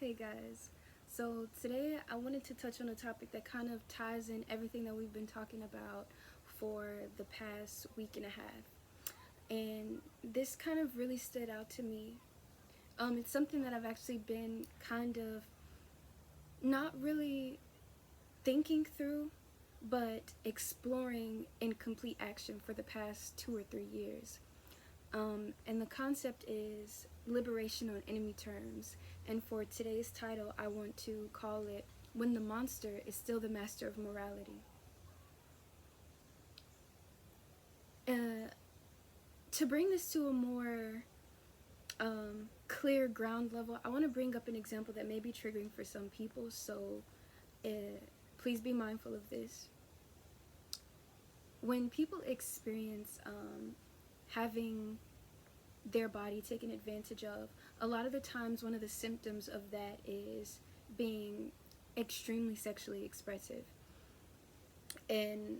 Hey guys, so today I wanted to touch on a topic that kind of ties in everything that we've been talking about for the past week and a half. And this kind of really stood out to me. It's something that I've actually been kind of not really thinking through, but exploring in complete action for the past 2 or 3 years. And the concept is liberation on enemy terms. And for today's title, I want to call it When the Monster is Still the Master of Morality. Uh, to bring this to a more clear ground level, I want to bring up an example that may be triggering for some people, so uh, please be mindful of this. When people experience having their body taken advantage of, a lot of the times one of the symptoms of that is being extremely sexually expressive. And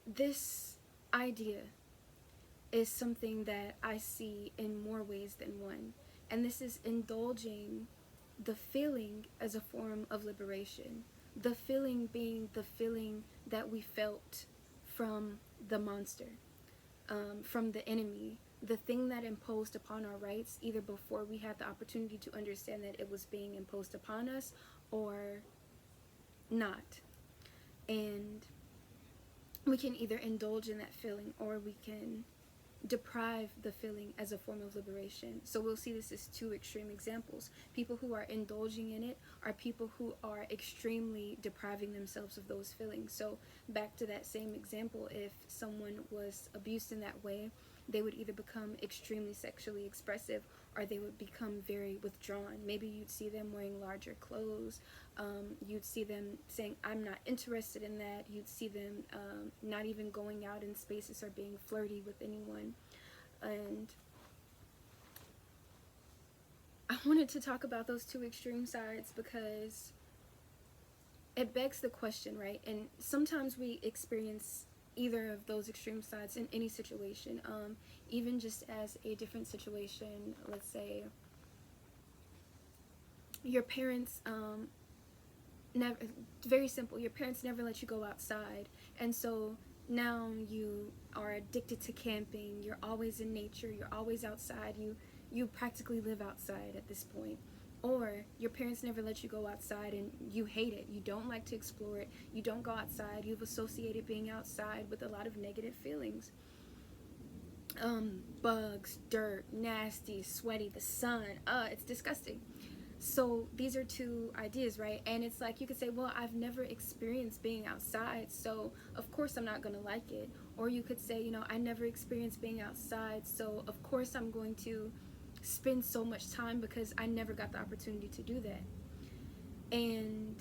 this idea is something that I see in more ways than one. And this is indulging the feeling as a form of liberation. The feeling being the feeling that we felt from the monster, from the enemy, the thing that imposed upon our rights, either before we had the opportunity to understand that it was being imposed upon us or not. And we can either indulge in that feeling or we can deprive the feeling as a form of liberation. So we'll see this as two extreme examples. People who are indulging in it are people who are extremely depriving themselves of those feelings. So back to that same example, if someone was abused in that way, they would either become extremely sexually expressive or they would become very withdrawn. Maybe you'd see them wearing larger clothes. You'd see them saying, I'm not interested in that. You'd see them not even going out in spaces or being flirty with anyone. And I wanted to talk about those two extreme sides because it begs the question, right? And sometimes we experience either of those extreme sides in any situation, even just as a different situation. Let's say your parents never, very simple, your parents never let you go outside, and so now you are addicted to camping. You're always in nature, you're always outside, you practically live outside at this point. Or your parents never let you go outside and you hate it, you don't like to explore it, you don't go outside, you've associated being outside with a lot of negative feelings. Bugs, dirt, nasty, sweaty, the sun, it's disgusting. So these are two ideas, right? And it's like you could say, well, I've never experienced being outside, so of course I'm not going to like it. Or you could say, I never experienced being outside, so of course I'm going to spend so much time because I never got the opportunity to do that. And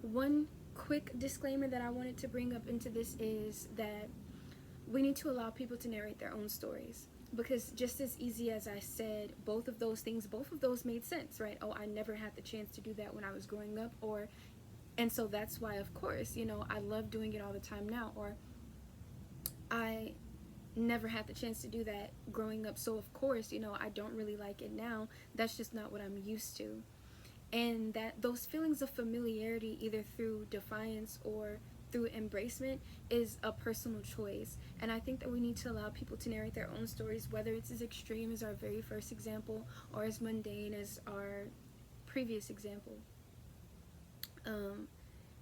one quick disclaimer that I wanted to bring up into this is that we need to allow people to narrate their own stories, because just as easy as I said both of those things, both of those made sense, right? Oh, I never had the chance to do that when I was growing up, or and so that's why of course I love doing it all the time now, or I never had the chance to do that growing up, so of course I don't really like it now. That's just not what I'm used to. And that those feelings of familiarity, either through defiance or through embracement, is a personal choice. And I think that we need to allow people to narrate their own stories, whether it's as extreme as our very first example or as mundane as our previous example.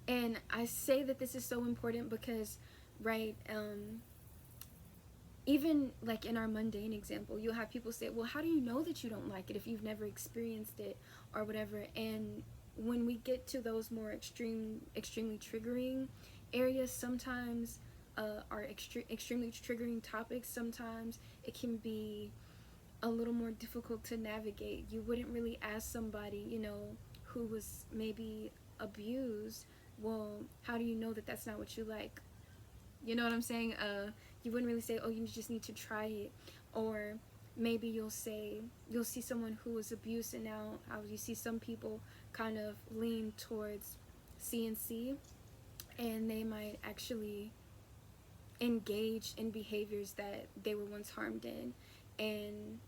And I say that this is so important because, right, even like in our mundane example, you'll have people say, well, how do you know that you don't like it if you've never experienced it or whatever? And when we get to those more extremely triggering areas, sometimes are extremely triggering topics, sometimes it can be a little more difficult to navigate. You wouldn't really ask somebody who was maybe abused, well, how do you know that that's not what you like? You know what I'm saying? You wouldn't really say, oh, you just need to try it. Or maybe you'll see someone who was abused, and now how you see some people kind of lean towards CNC, and they might actually engage in behaviors that they were once harmed in. And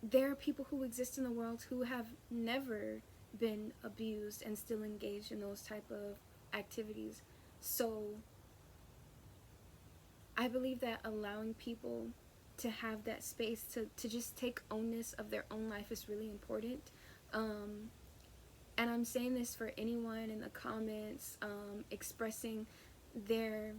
there are people who exist in the world who have never been abused and still engaged in those type of activities. So I believe that allowing people to have that space to just take ownness of their own life is really important. And I'm saying this for anyone in the comments expressing their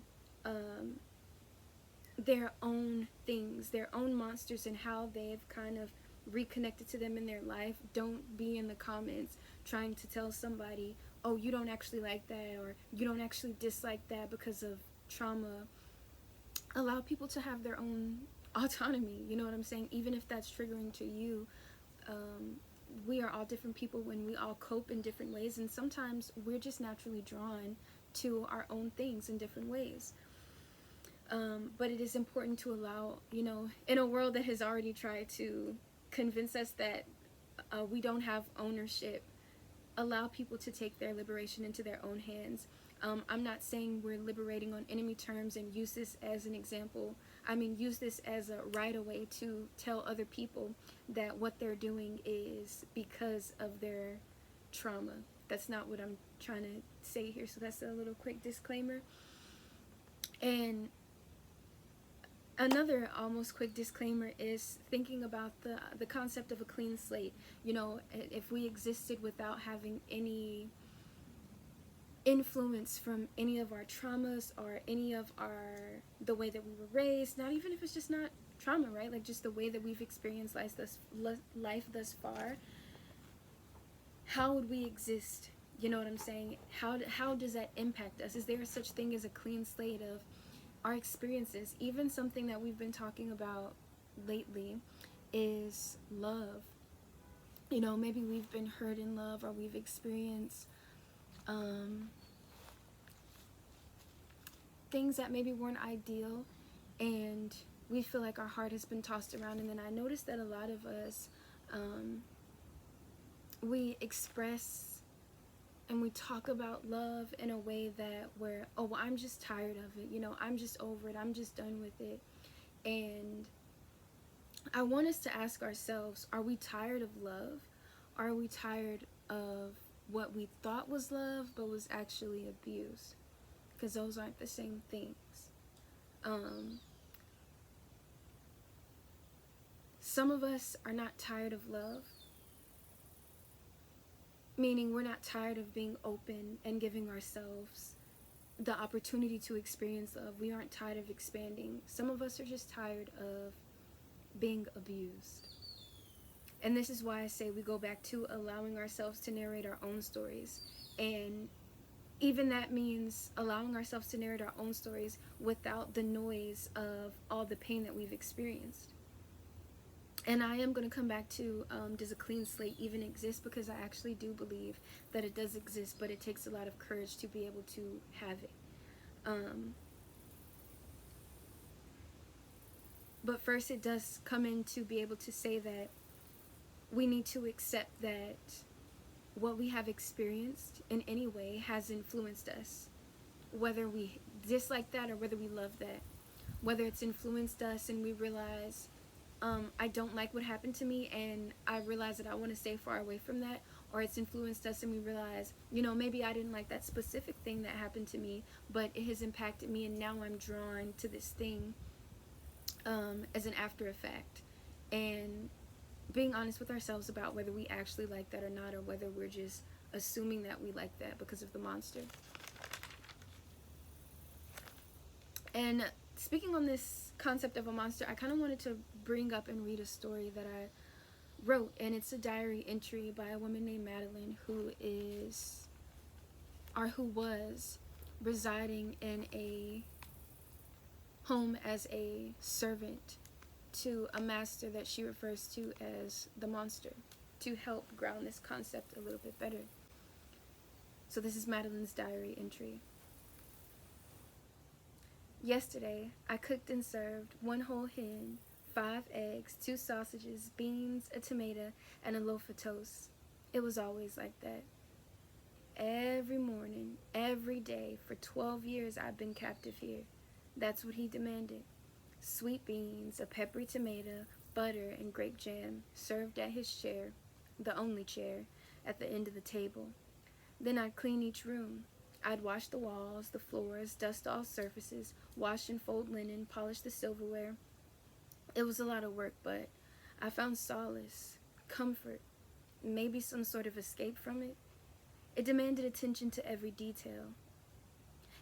own things, their own monsters, and how they've kind of reconnected to them in their life. Don't be in the comments trying to tell somebody, oh, you don't actually like that, or you don't actually dislike that because of trauma. Allow people to have their own autonomy, you know what I'm saying? Even if that's triggering to you. We are all different people when we all cope in different ways, and sometimes we're just naturally drawn to our own things in different ways. But it is important to allow, in a world that has already tried to convince us that we don't have ownership, allow people to take their liberation into their own hands. I'm not saying we're liberating on enemy terms, and use this as an example. I mean, use this as a right away to tell other people that what they're doing is because of their trauma. That's not what I'm trying to say here. So that's a little quick disclaimer. And another almost quick disclaimer is thinking about the concept of a clean slate. If we existed without having any influence from any of our traumas or any of the way that we were raised, not even if it's just not trauma, right? Like just the way that we've experienced life thus far, how would we exist? You know what I'm saying? How does that impact us? Is there such thing as a clean slate of our experiences? Even something that we've been talking about lately is love. Maybe we've been hurt in love, or we've experienced things that maybe weren't ideal, and we feel like our heart has been tossed around. And then I noticed that a lot of us, we express and we talk about love in a way that we're, oh, well, I'm just tired of it, I'm just over it, I'm just done with it. And I want us to ask ourselves, are we tired of love? Are we tired of what we thought was love but was actually abuse? Because those aren't the same things. Some of us are not tired of love, meaning we're not tired of being open and giving ourselves the opportunity to experience love. We aren't tired of expanding. Some of us are just tired of being abused. And this is why I say we go back to allowing ourselves to narrate our own stories. And even that means allowing ourselves to narrate our own stories without the noise of all the pain that we've experienced. And I am going to come back to, does a clean slate even exist? Because I actually do believe that it does exist, but it takes a lot of courage to be able to have it. But first, it does come in to be able to say that we need to accept that what we have experienced in any way has influenced us, whether we dislike that or whether we love that. Whether it's influenced us and we realize, I don't like what happened to me, and I realize that I want to stay far away from that, or it's influenced us and we realize, maybe I didn't like that specific thing that happened to me, but it has impacted me, and now I'm drawn to this thing as an after effect. And being honest with ourselves about whether we actually like that or not, or whether we're just assuming that we like that because of the monster. And speaking on this concept of a monster, I kind of wanted to bring up and read a story that I wrote, and it's a diary entry by a woman named Madeline, who was residing in a home as a servant to a master that she refers to as the monster, to help ground this concept a little bit better. So this is Madeline's diary entry. Yesterday, I cooked and served 1 whole hen, 5 eggs, 2 sausages, beans, a tomato, and a loaf of toast. It was always like that. Every morning, every day, for 12 years I've been captive here. That's what he demanded. Sweet beans, a peppery tomato, butter, and grape jam served at his chair, the only chair, at the end of the table. Then I'd clean each room. I'd wash the walls, the floors, dust all surfaces, wash and fold linen, polish the silverware. It was a lot of work, but I found solace, comfort, maybe some sort of escape from it. It demanded attention to every detail.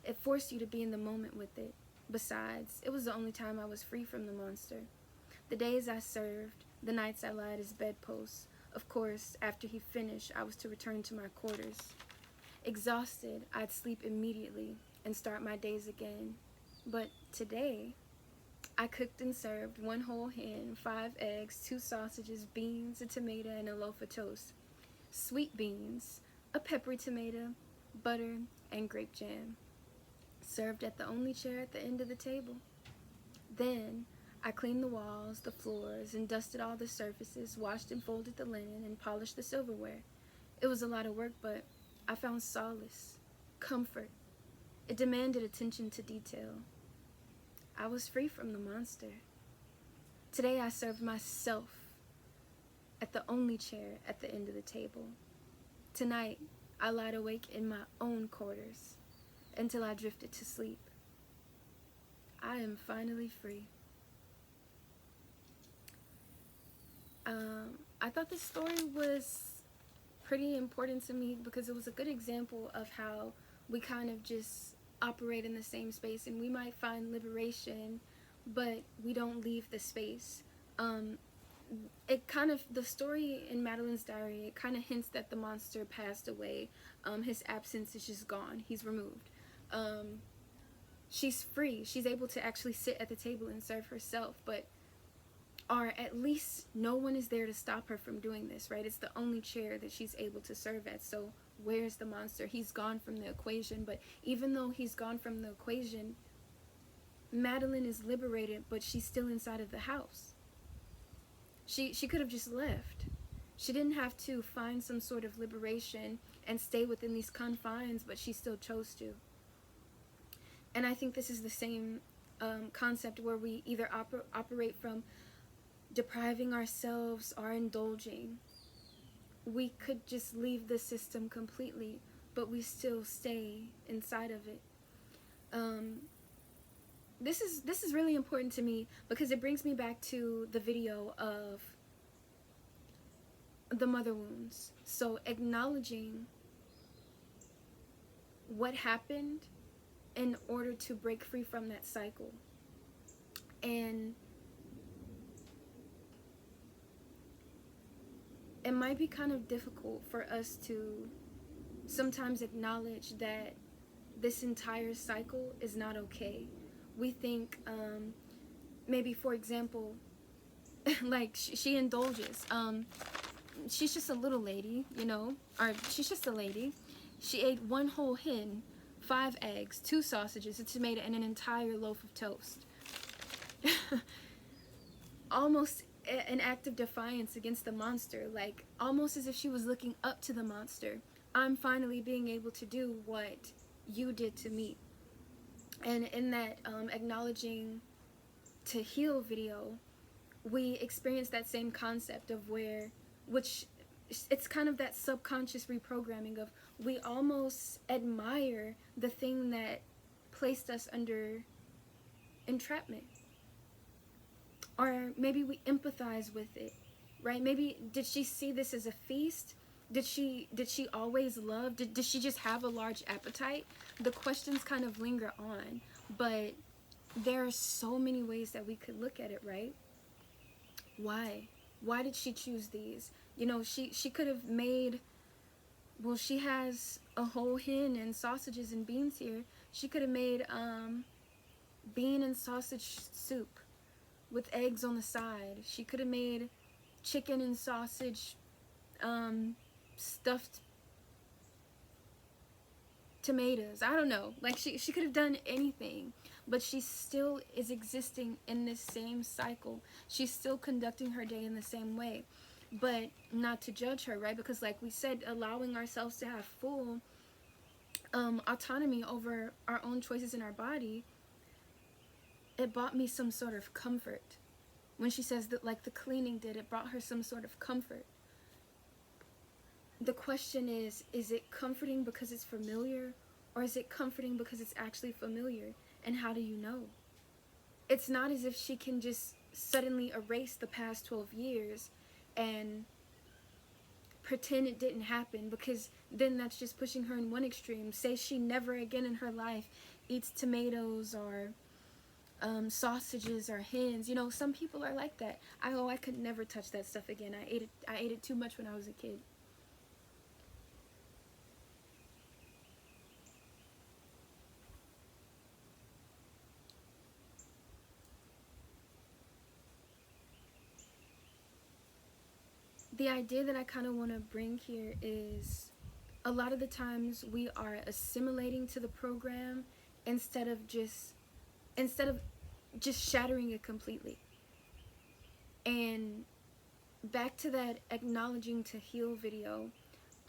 It forced you to be in the moment with it. Besides, it was the only time I was free from the monster. The days I served, the nights I lay at his bedpost. Of course, after he finished, I was to return to my quarters. Exhausted, I'd sleep immediately and start my days again. But today, I cooked and served 1 whole hen, 5 eggs, 2 sausages, beans, a tomato, and a loaf of toast. Sweet beans, a peppery tomato, butter, and grape jam. Served at the only chair at the end of the table. Then, I cleaned the walls, the floors, and dusted all the surfaces, washed and folded the linen, and polished the silverware. It was a lot of work, but I found solace, comfort. It demanded attention to detail. I was free from the monster. Today I served myself at the only chair at the end of the table. Tonight, I lied awake in my own quarters until I drifted to sleep. I am finally free. I thought this story was pretty important to me because it was a good example of how we kind of just operate in the same space, and we might find liberation, but we don't leave the space. The story in Madeline's diary, it kind of hints that the monster passed away. His absence is just gone. He's removed. She's free. She's able to actually sit at the table and serve herself, but or at least no one is there to stop her from doing this, right? It's the only chair that she's able to serve at. So where's the monster? He's gone from the equation. But even though he's gone from the equation, Madeline is liberated, but she's still inside of the house. She could have just left. She didn't have to find some sort of liberation and stay within these confines, but she still chose to. And I think this is the same concept where we either operate from depriving ourselves or indulging. We could just leave the system completely, but we still stay inside of it. This is really important to me because it brings me back to the video of the mother wounds. So acknowledging what happened in order to break free from that cycle. And it might be kind of difficult for us to sometimes acknowledge that this entire cycle is not okay. We think, maybe for example, like she indulges. She's just a little lady, or she's just a lady. She ate 1 whole hen, 5 eggs, 2 sausages, a tomato, and an entire loaf of toast. Almost an act of defiance against the monster, like almost as if she was looking up to the monster. I'm finally being able to do what you did to me. And in that acknowledging to heal video, we experience that same concept of which it's kind of that subconscious reprogramming of we almost admire the thing that placed us under entrapment. Or maybe we empathize with it, right? Maybe did she see this as a feast? Did she always love? Did she just have a large appetite? The questions kind of linger on, but there are so many ways that we could look at it, right? Why? Why did she choose these? She could have made, well, she has a whole hen and sausages and beans here. She could have made bean and sausage soup with eggs on the side. She could have made chicken and sausage stuffed tomatoes. I don't know. Like she could have done anything, but she still is existing in this same cycle. She's still conducting her day in the same way. But not to judge her, right? Because like we said, allowing ourselves to have full autonomy over our own choices in our body, it brought me some sort of comfort. when she says that, like, the cleaning did, it brought her some sort of comfort. The question is it comforting because it's familiar, or is it comforting because it's actually familiar? And how do you know? It's not as if she can just suddenly erase the past 12 years and pretend it didn't happen, because then that's just pushing her in one extreme. Say she never again in her life eats tomatoes or sausages or hens. You know, some people are like that. I could never touch that stuff again. I ate it too much when I was a kid. The idea that I kind of want to bring here is, a lot of the times we are assimilating to the program instead of just shattering it completely. And back to that acknowledging to heal video,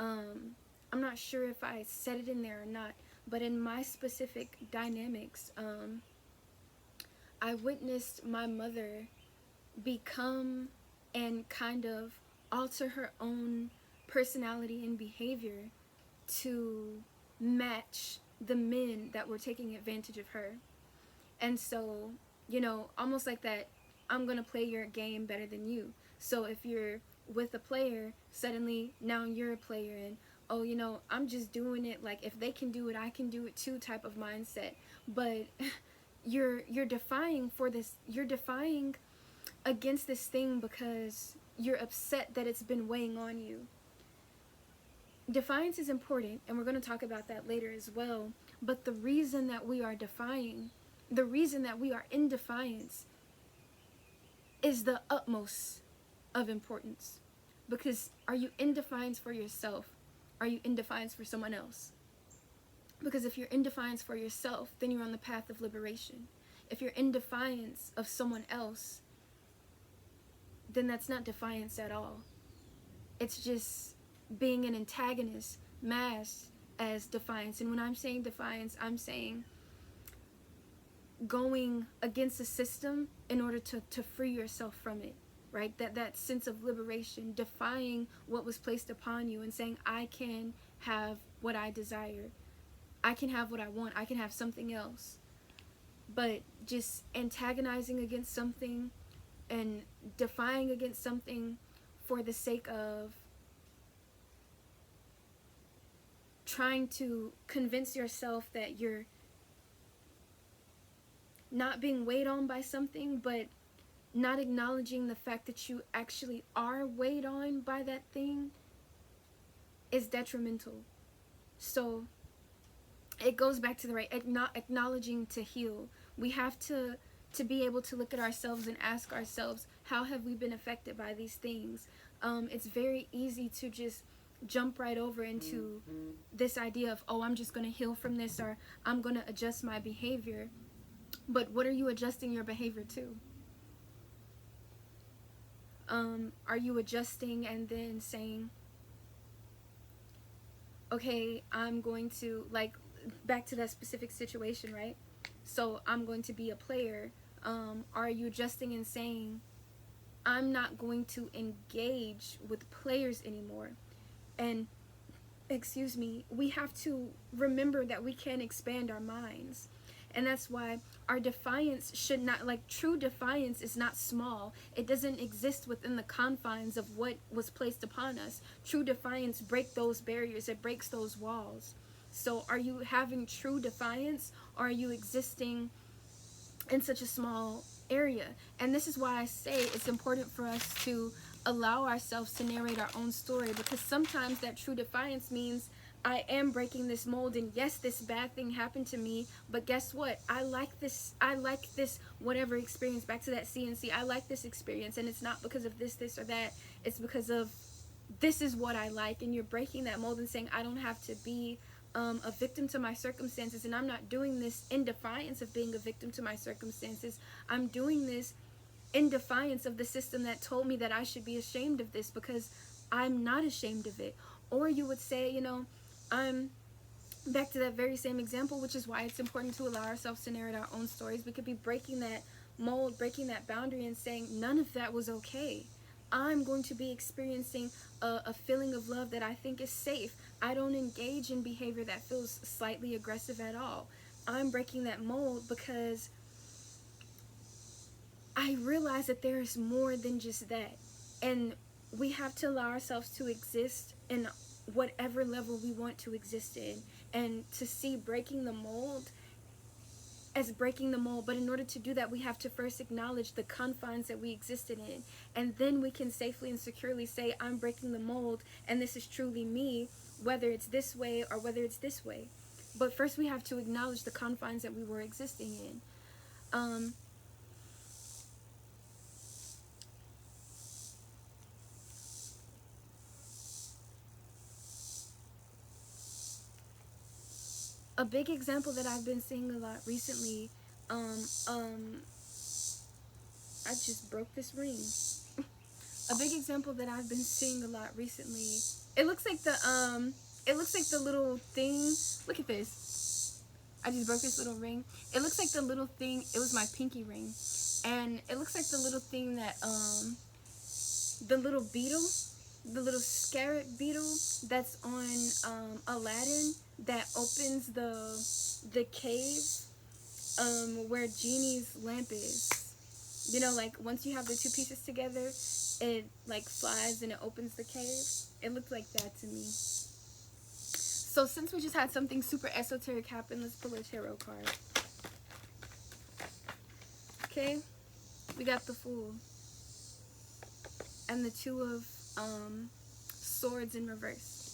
I'm not sure if I said it in there or not, but in my specific dynamics, I witnessed my mother become and kind of alter her own personality and behavior to match the men that were taking advantage of her. And so, you know, almost like that, I'm gonna play your game better than you. So if you're with a player, suddenly now you're a player, and oh, you know, I'm just doing it, like, if they can do it, I can do it too type of mindset. But you're defying against this thing because you're upset that it's been weighing on you. Defiance is important, and we're going to talk about that later as well. But the reason that we are defying, the reason that we are in defiance, is the utmost of importance. Because are you in defiance for yourself? Are you in defiance for someone else? Because if you're in defiance for yourself, then you're on the path of liberation. If you're in defiance of someone else, then that's not defiance at all. It's just being an antagonist masked as defiance. And when I'm saying defiance, I'm saying going against the system in order to free yourself from it, right? That sense of liberation, defying what was placed upon you and saying, I can have what I desire. I can have what I want. I can have something else. But just antagonizing against something and defying against something for the sake of trying to convince yourself that you're not being weighed on by something, but not acknowledging the fact that you actually are weighed on by that thing, is detrimental. So it goes back to the right, acknowledging to heal. We have to be able to look at ourselves and ask ourselves, how have we been affected by these things? It's very easy to just jump right over into this idea of, oh, I'm just going to heal from this, or I'm going to adjust my behavior. But what are you adjusting your behavior to? Are you adjusting and then saying, okay, I'm going to, like, back to that specific situation, right? So I'm going to be a player. Are you adjusting and saying, I'm not going to engage with players anymore? And, excuse me, we have to remember that we can expand our minds. And that's why our defiance should not, like, true defiance is not small. It doesn't exist within the confines of what was placed upon us. True defiance breaks those barriers. It breaks those walls. So are you having true defiance, or are you existing in such a small area? And this is why I say it's important for us to allow ourselves to narrate our own story, because sometimes that true defiance means I am breaking this mold, and yes, this bad thing happened to me, but guess what? I like this whatever experience. Back to that CNC, I like this experience, and it's not because of this or that. It's because of this is what I like. And you're breaking that mold and saying, I don't have to be a victim to my circumstances, and I'm not doing this in defiance of being a victim to my circumstances. I'm doing this in defiance of the system that told me that I should be ashamed of this, because I'm not ashamed of it. Or you would say, you know, I'm back to that very same example, which is why it's important to allow ourselves to narrate our own stories. We could be breaking that mold, breaking that boundary and saying none of that was okay. I'm going to be experiencing a feeling of love that I think is safe. I don't engage in behavior that feels slightly aggressive at all. I'm breaking that mold because I realize that there is more than just that. And we have to allow ourselves to exist in whatever level we want to exist in, and to see breaking the mold as breaking the mold. But in order to do that, we have to first acknowledge the confines that we existed in, and then we can safely and securely say, I'm breaking the mold and this is truly me, whether it's this way or whether it's this way. But first we have to acknowledge the confines that we were existing in. A big example that I've been seeing a lot recently, I just broke this ring. A big example that I've been seeing a lot recently. It looks like the little thing. Look at this. I just broke this little ring. It looks like the little thing. It was my pinky ring, and it looks like the little thing that the little beetle, the little scarab beetle that's on Aladdin, that opens the cave where Genie's lamp is. You know, like once you have the two pieces together, it like flies and it opens the cave. It looked like that to me. So since we just had something super esoteric happen, let's pull a tarot card. Okay, we got the Fool and the Two of Swords in reverse.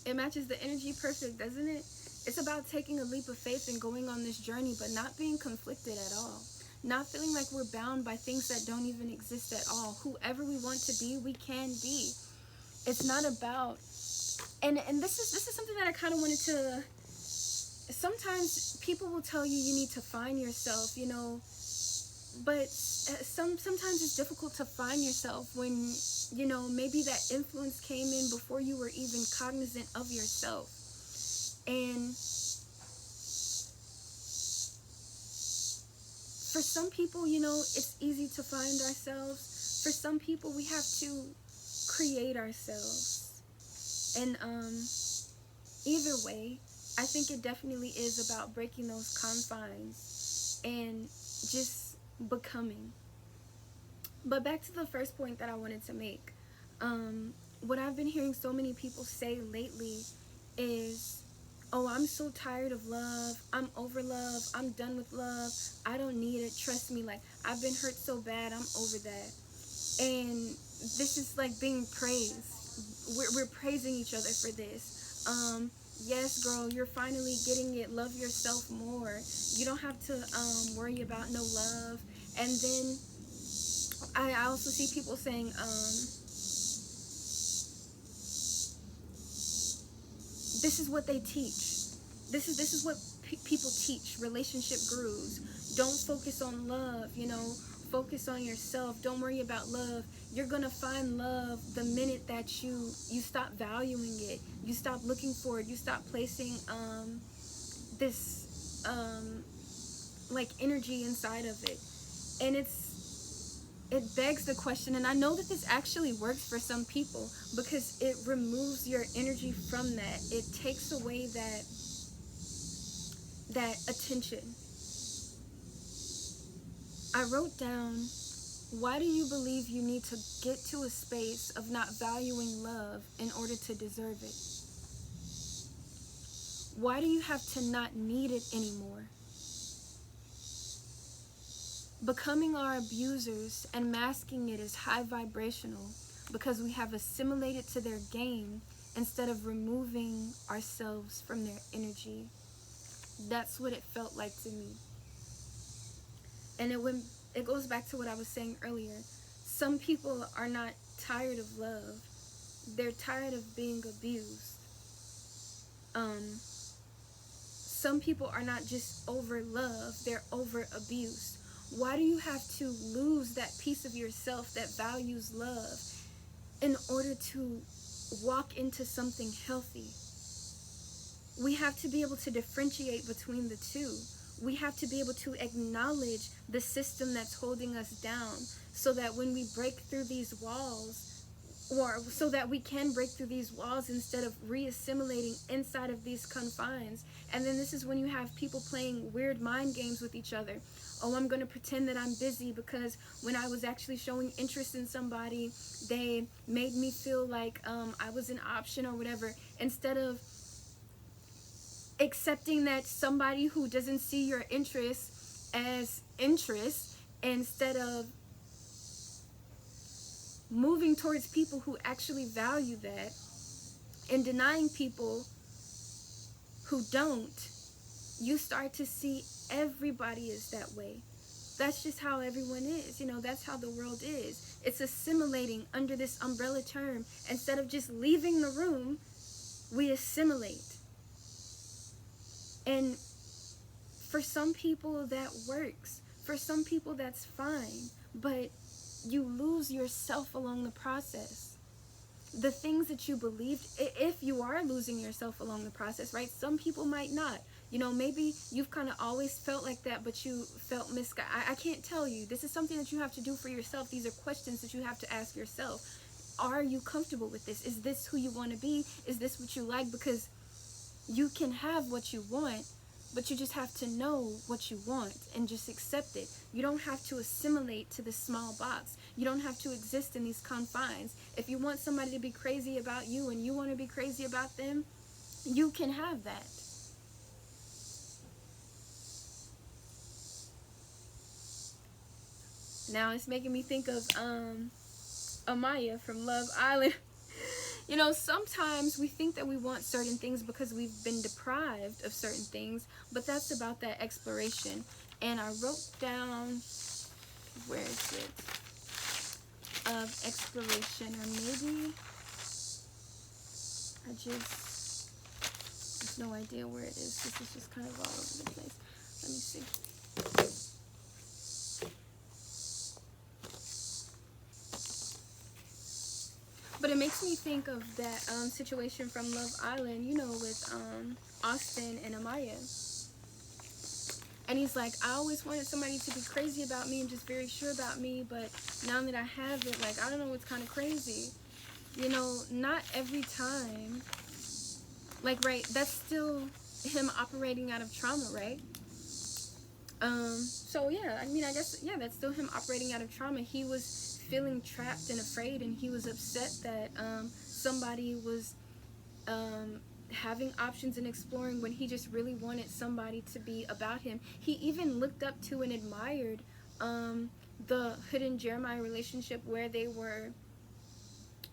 It matches the energy perfect, doesn't it? It's about taking a leap of faith and going on this journey, but not being conflicted at all. Not feeling like we're bound by things that don't even exist at all. Whoever we want to be, we can be. It's not about, and this is something that I kind of wanted to. Sometimes people will tell you you need to find yourself, you know, but sometimes it's difficult to find yourself when, you know, maybe that influence came in before you were even cognizant of yourself. And for some people, you know, it's easy to find ourselves. For some people, we have to create ourselves. And either way, I think it definitely is about breaking those confines and just becoming. But back to the first point that I wanted to make. What I've been hearing so many people say lately is, oh, I'm so tired of love. I'm over love. I'm done with love. I don't need it. Trust me, like, I've been hurt so bad. I'm over that. And this is like being praised. We're praising each other for this. Yes, girl, you're finally getting it. Love yourself more. You don't have to worry about no love. And then I also see people saying, this is what they teach. This is what people teach. Relationship gurus. Don't focus on love, you know. Focus on yourself. Don't worry about love. You're gonna find love the minute that you stop valuing it. You stop looking for it. You stop placing this like energy inside of it. And it begs the question, and I know that this actually works for some people because it removes your energy from that. It takes away that attention. I wrote down, why do you believe you need to get to a space of not valuing love in order to deserve it? Why do you have to not need it anymore? Becoming our abusers and masking it as high vibrational because we have assimilated to their game instead of removing ourselves from their energy. That's what it felt like to me. And it goes back to what I was saying earlier. Some people are not tired of love. They're tired of being abused. Some people are not just over love, they're over abuse. Why do you have to lose that piece of yourself that values love in order to walk into something healthy? We have to be able to differentiate between the two. we have to be able to acknowledge the system that's holding us down, so that when we break through these walls, or so that we can break through these walls instead of re-assimilating inside of these confines. And then this is when you have people playing weird mind games with each other. Oh, I'm going to pretend that I'm busy because when I was actually showing interest in somebody, they made me feel like I was an option or whatever, instead of accepting that somebody who doesn't see your interest as interest, instead of moving towards people who actually value that, and denying people who don't, you start to see everybody is that way. That's just how everyone is. That's how the world is. It's assimilating under this umbrella term. Instead of just leaving the room, we assimilate. And for some people that works. For some people that's fine. But you lose yourself along the process. The things that you believed, if you are losing yourself along the process, right? Some people might not. Maybe you've kind of always felt like that, but you felt misguided. I can't tell you. This is something that you have to do for yourself. These are questions that you have to ask yourself. Are you comfortable with this? Is this who you want to be? Is this what you like? Because you can have what you want, but you just have to know what you want and just accept it. You don't have to assimilate to this small box. You don't have to exist in these confines. If you want somebody to be crazy about you and you want to be crazy about them, you can have that. Now it's making me think of Amaya from Love Island. Sometimes we think that we want certain things because we've been deprived of certain things, but that's about that exploration. And I wrote down, where is it? Of exploration, or maybe there's no idea where it is. This is just kind of all over the place. Let me see. But it makes me think of that situation from Love Island, with Austin and Amaya. And he's like, I always wanted somebody to be crazy about me and just very sure about me, but now that I have it, I don't know what's kind of crazy. Not every time. Right, that's still him operating out of trauma, right? So yeah, I guess, yeah, that's still him operating out of trauma. He was feeling trapped and afraid, and he was upset that somebody was having options and exploring when he just really wanted somebody to be about him. He even looked up to and admired the Hood and Jeremiah relationship, where they were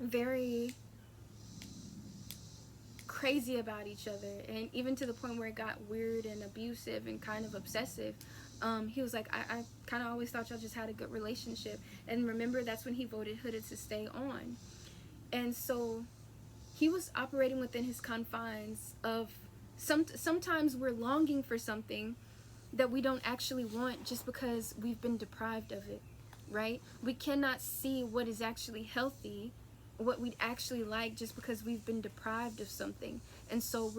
very crazy about each other, and even to the point where it got weird and abusive and kind of obsessive. He was like, I kind of always thought y'all just had a good relationship. And remember, that's when he voted Hooded to stay on. And so he was operating within his confines of sometimes we're longing for something that we don't actually want just because we've been deprived of it, right? We cannot see what is actually healthy, what we'd actually like, just because we've been deprived of something. And so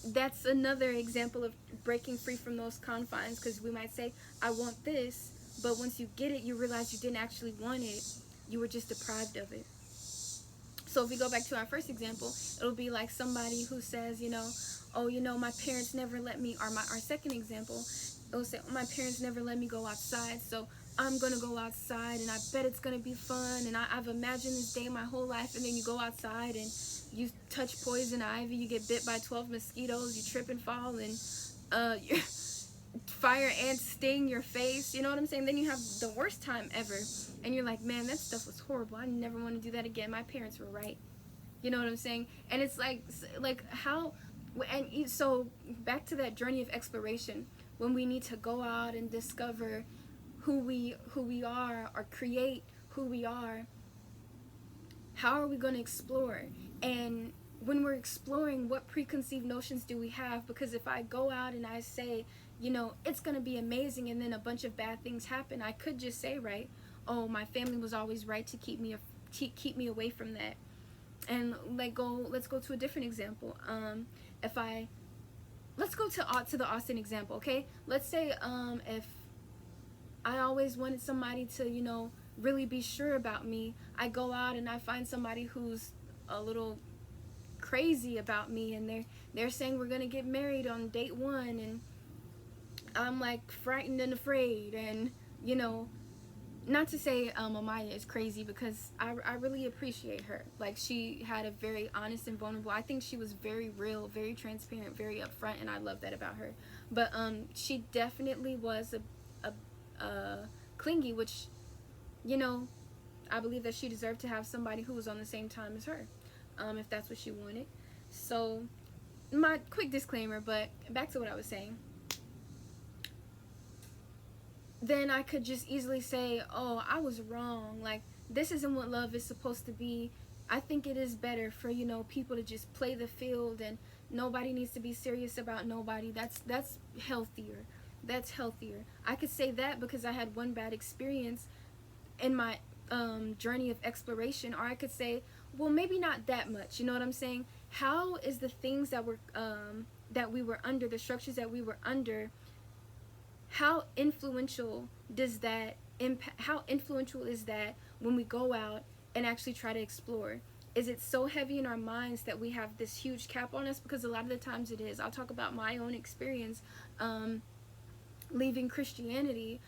that's another example of breaking free from those confines, because we might say, I want this, but once you get it, you realize you didn't actually want it. You were just deprived of it. So if we go back to our first example, it'll be like somebody who says, oh, my parents never let me, or our second example, it'll say, oh, my parents never let me go outside, so I'm going to go outside, and I bet it's going to be fun, and I've imagined this day my whole life. And then you go outside, and you touch poison ivy, you get bit by 12 mosquitoes, you trip and fall, and fire ants sting your face, you know what I'm saying? Then you have the worst time ever, and you're like, man, that stuff was horrible. I never want to do that again. My parents were right. You know what I'm saying? And it's like how, and so back to that journey of exploration, when we need to go out and discover who we are, or create who we are. How are we going to explore? And when we're exploring, what preconceived notions do we have? Because if I go out and I say, it's going to be amazing, and then a bunch of bad things happen, I could just say, right, oh, my family was always right to keep me away from that. And let's go to a different example. If I let's go to the Austin example, okay? Let's say if I always wanted somebody to, you know, really be sure about me, I go out and I find somebody who's a little crazy about me, and they're saying we're gonna get married on date 1, and I'm like frightened and afraid, and you know, not to say Amaya is crazy, because I really appreciate her. Like, she had a very honest and vulnerable, I think she was very real, very transparent, very upfront, and I love that about her. But she definitely was a clingy, which, you know, I believe that she deserved to have somebody who was on the same time as her, if that's what she wanted. So, my quick disclaimer, but back to what I was saying. Then I could just easily say, oh, I was wrong. Like, this isn't what love is supposed to be. I think it is better for, you know, people to just play the field, and nobody needs to be serious about nobody. That's healthier. That's healthier. I could say that because I had one bad experience in my journey of exploration, or I could say, well, maybe not that much. You know what I'm saying? How is the things that we were under, the structures that we were under, how influential does that impact? How influential is that when we go out and actually try to explore? Is it so heavy in our minds that we have this huge cap on us? Because a lot of the times it is. I'll talk about my own experience leaving Christianity.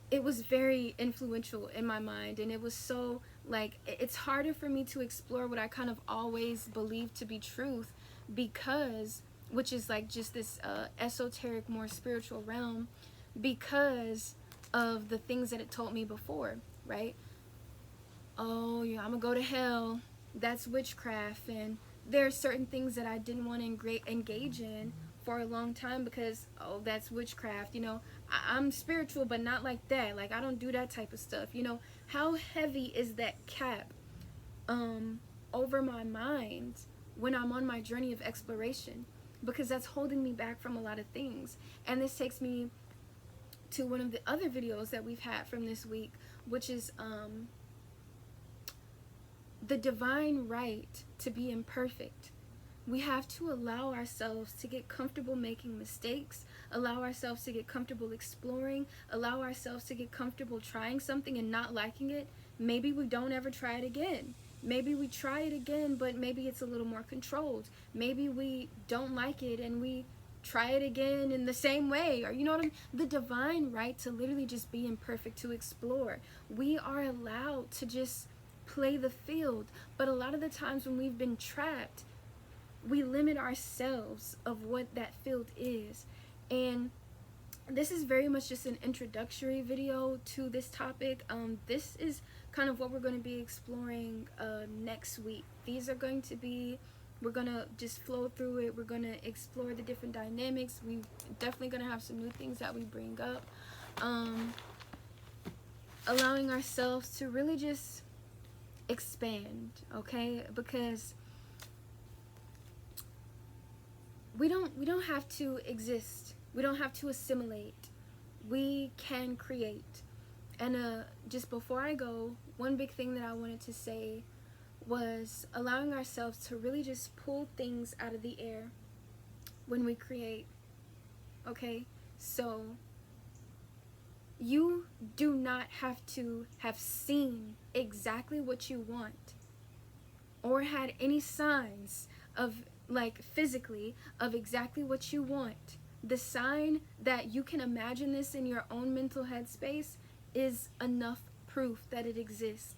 It was very influential in my mind, and it was so, like, it's harder for me to explore what I kind of always believed to be truth, because, which is like just this esoteric, more spiritual realm, because of the things that it told me before, right? Oh, yeah, I'm gonna go to hell. That's witchcraft. And there are certain things that I didn't want to engage in for a long time because, oh, that's witchcraft. You know, I'm spiritual, but not like that. Like, I don't do that type of stuff. You know, how heavy is that cap over my mind when I'm on my journey of exploration? Because that's holding me back from a lot of things. And this takes me to one of the other videos that we've had from this week, which is the divine right to be imperfect. We have to allow ourselves to get comfortable making mistakes, allow ourselves to get comfortable exploring, allow ourselves to get comfortable trying something and not liking it. Maybe we don't ever try it again. Maybe we try it again, but maybe it's a little more controlled. Maybe we don't like it and we try it again in the same way, or you know what I mean? The divine right to literally just be imperfect, to explore. We are allowed to just play the field, but a lot of the times when we've been trapped, we limit ourselves of what that field is. And this is very much just an introductory video to this topic. This is kind of what we're going to be exploring next week. These are going to be, we're going to just flow through it. We're going to explore the different dynamics. We definitely going to have some new things that we bring up. Allowing ourselves to really just expand, okay? Because we don't have to exist. We don't have to assimilate. We can create. And just before I go, one big thing that I wanted to say was allowing ourselves to really just pull things out of the air when we create. Okay? So you do not have to have seen exactly what you want or had any signs of, like, physically, of exactly what you want. The sign that you can imagine this in your own mental headspace is enough proof that it exists.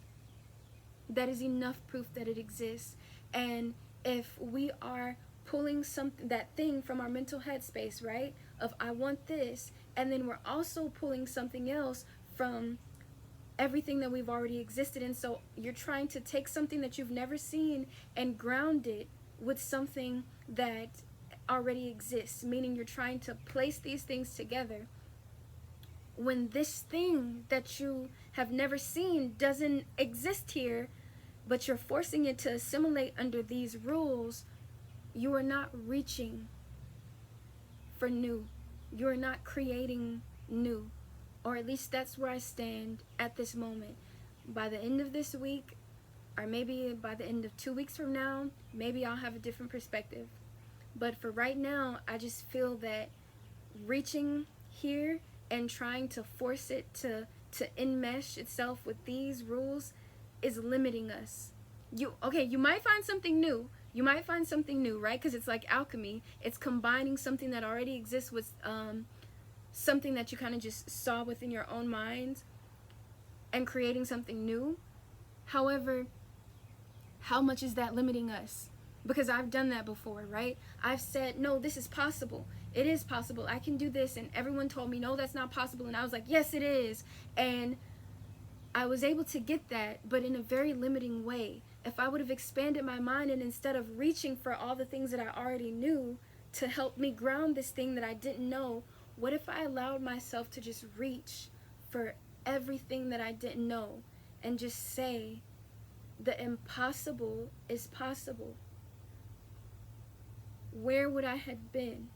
That is enough proof that it exists. And if we are pulling something, that thing from our mental headspace, right, of I want this, and then we're also pulling something else from everything that we've already existed in. So you're trying to take something that you've never seen and ground it with something that already exists, meaning you're trying to place these things together. When this thing that you have never seen doesn't exist here, but you're forcing it to assimilate under these rules, you are not reaching for new. You are not creating new. Or at least that's where I stand at this moment. By the end of this week, or maybe by the end of 2 weeks from now, maybe I'll have a different perspective. But for right now, I just feel that reaching here and trying to force it to enmesh itself with these rules is limiting us. You might find something new. You might find something new, right? Because it's like alchemy. It's combining something that already exists with something that you kind of just saw within your own mind and creating something new. However, how much is that limiting us? Because I've done that before, right? I've said, no, this is possible. It is possible. I can do this. And everyone told me, no, that's not possible. And I was like, yes, it is. And I was able to get that, but in a very limiting way. If I would have expanded my mind and instead of reaching for all the things that I already knew to help me ground this thing that I didn't know, what if I allowed myself to just reach for everything that I didn't know and just say, the impossible is possible? Where would I have been?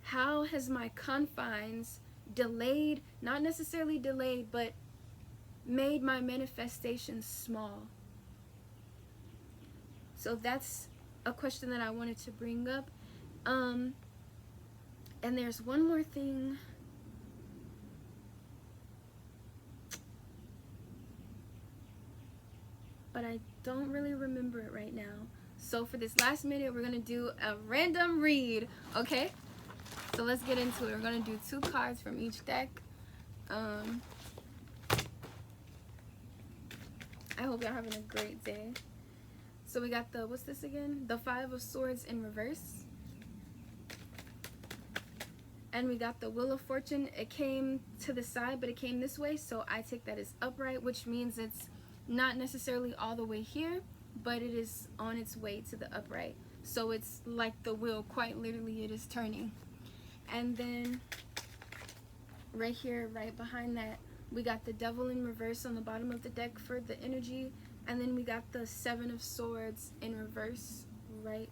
How has my confines delayed, not necessarily delayed, but made my manifestation small? So that's a question that I wanted to bring up. And there's one more thing. But I don't really remember it right now. So for this last minute, we're going to do a random read, okay? So let's get into it. We're going to do 2 cards from each deck. I hope y'all having a great day. So we got the, what's this again? The 5 of Swords in reverse. And we got the Wheel of Fortune. It came to the side, but it came this way. So I take that as upright, which means it's not necessarily all the way here, but it is on its way to the upright. So it's like the wheel, quite literally it is turning. And then right here, right behind that, we got the Devil in reverse on the bottom of the deck for the energy. And then we got the 7 of Swords in reverse right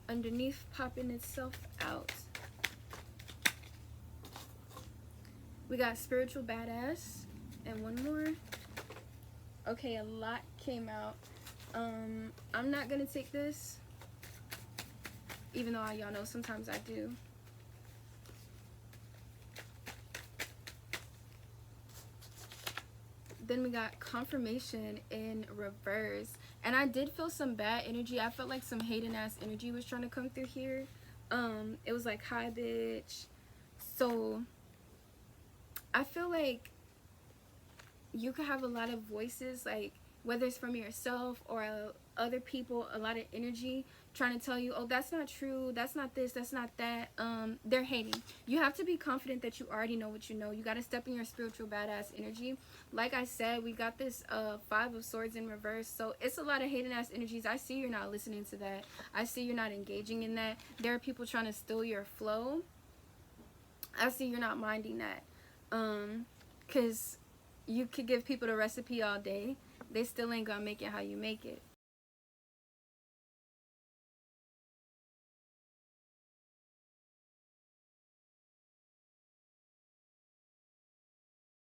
underneath, popping itself out. We got Spiritual Badass and one more. Okay, a lot came out. I'm not gonna take this, even though y'all know sometimes I do. Then we got Confirmation in reverse. And I did feel some bad energy. I felt like some hating ass energy was trying to come through here. It was like, hi bitch. So I feel like you could have a lot of voices, like whether it's from yourself or other people, a lot of energy trying to tell you, oh, that's not true, that's not this, that's not that. They're hating. You have to be confident that you already know what you know. You got to step in your spiritual badass energy. Like I said, we got this 5 of Swords in reverse, so it's a lot of hating ass energies. I see you're not listening to that. I see you're not engaging in that. There are people trying to steal your flow. I see you're not minding that. Because you could give people the recipe all day, they still ain't gonna make it how you make it.